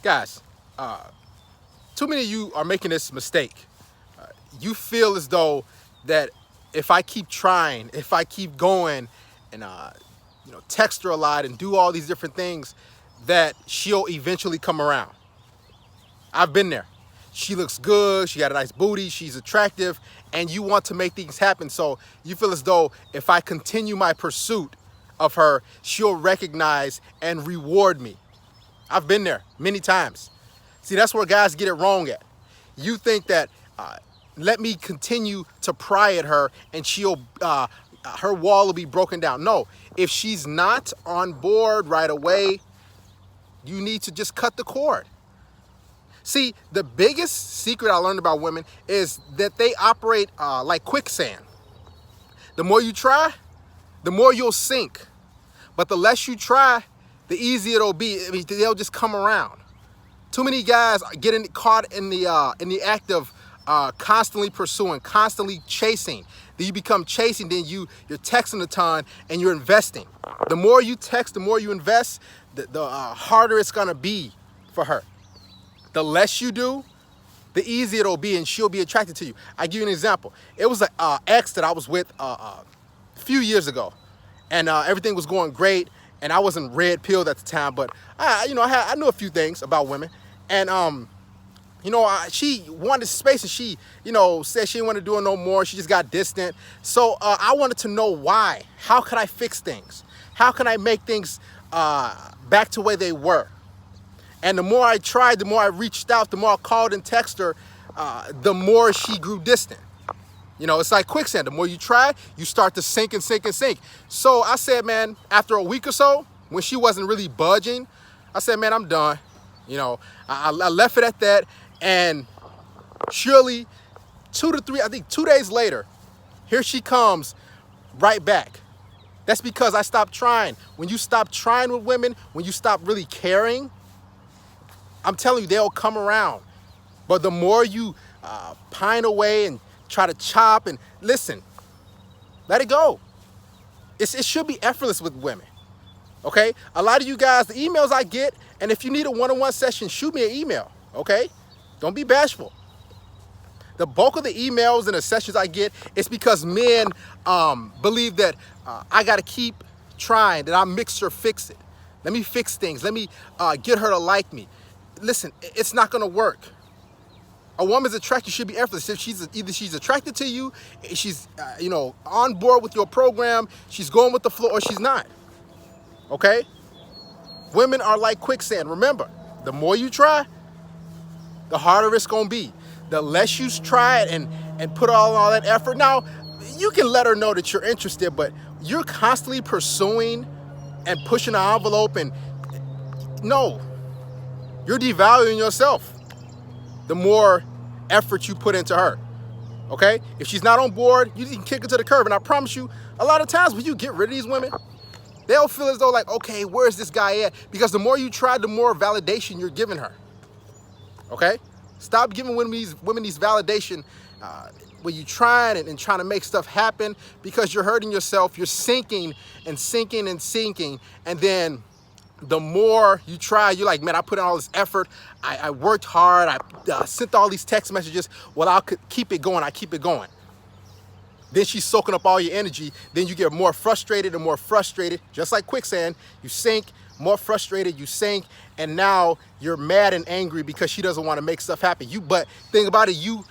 Guys, too many of you are making this mistake. You feel as though that if I keep trying, if I keep going and text her a lot and do all these different things, that she'll eventually come around. I've been there. She looks good, she got a nice booty, she's attractive, and you want to make things happen. So you feel as though if I continue my pursuit of her, she'll recognize and reward me. I've been there many times. See, that's where guys get it wrong at. You think that let me continue to pry at her and she'll her wall will be broken down. No, if she's not on board right away, you need to just cut the cord. See, the biggest secret I learned about women is that they operate like quicksand. The more you try, the more you'll sink. But the less you try, the easier it'll be. I mean, they'll just come around. Too many guys are getting caught in the act of constantly pursuing, constantly chasing. Then you become chasing, then you're texting a ton and you're investing. The more you text, the more you invest, the harder it's gonna be for her. The less you do, the easier it'll be and she'll be attracted to you. I give you an example. It was an ex that I was with a few years ago, and everything was going great, and I wasn't red pilled at the time, but I knew a few things about women, and she wanted space, and she said she didn't want to do it no more. She just got distant. So I wanted to know why. How can I fix things? How can I make things back to where they were? And the more I tried, the more I reached out, the more I called and texted her, the more she grew distant. It's like quicksand. The more you try, you start to sink and sink and sink. So I said, man, after a week or so, when she wasn't really budging, I said, man, I'm done. I left it at that. And surely 2 days later, here she comes right back. That's because I stopped trying. When you stop trying with women, when you stop really caring, I'm telling you, they'll come around. But the more you pine away and try to chop and listen, let it go. It should be effortless with women, okay? A lot of you guys, the emails I get, and if you need a one-on-one session, shoot me an email, okay? Don't be bashful. The bulk of the emails and the sessions I get, it's because men believe that I got to keep trying, that I'm Mixer Fix It. Let me fix things. Let me get her to like me. Listen, it's not gonna work. A woman's attracted should be effortless. If either she's attracted to you, she's on board with your program, she's going with the flow, or she's not. Okay? Women are like quicksand. Remember, the more you try, the harder it's gonna be. The less you try it and put all that effort. Now, you can let her know that you're interested, but you're constantly pursuing and pushing the envelope, and no. You're devaluing yourself the more effort you put into her, okay? If she's not on board, you can kick her to the curb. And I promise you, a lot of times when you get rid of these women, they'll feel as though like, okay, where's this guy at? Because the more you try, the more validation you're giving her, okay? Stop giving women these validation when you're trying and trying to make stuff happen, because you're hurting yourself. You're sinking and sinking and sinking, and then the more you try, you're like, man, I put in all this effort. I worked hard. I sent all these text messages. Well, I'll keep it going. I keep it going. Then she's soaking up all your energy. Then you get more frustrated and more frustrated, just like quicksand. You sink, more frustrated, you sink, and now you're mad and angry because she doesn't want to make stuff happen. But think about it, you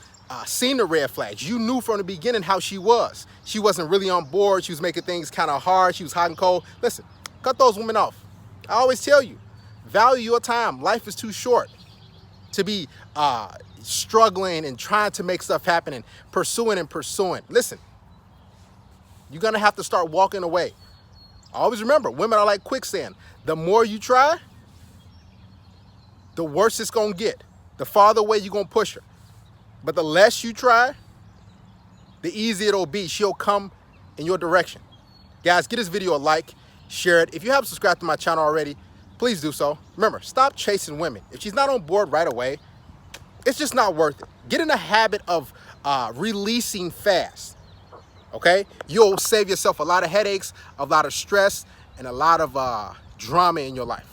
seen the red flags. You knew from the beginning how she was. She wasn't really on board. She was making things kind of hard. She was hot and cold. Listen, cut those women off. I always tell you, value your time. Life is too short to be struggling and trying to make stuff happen and pursuing and pursuing. Listen, you're going to have to start walking away. Always remember, women are like quicksand. The more you try, the worse it's going to get. The farther away you're going to push her. But the less you try, the easier it'll be. She'll come in your direction. Guys, give this video a like. Share it. If you haven't subscribed to my channel already, please do so. Remember, stop chasing women. If she's not on board right away, it's just not worth it. Get in the habit of releasing fast, okay? You'll save yourself a lot of headaches, a lot of stress, and a lot of drama in your life.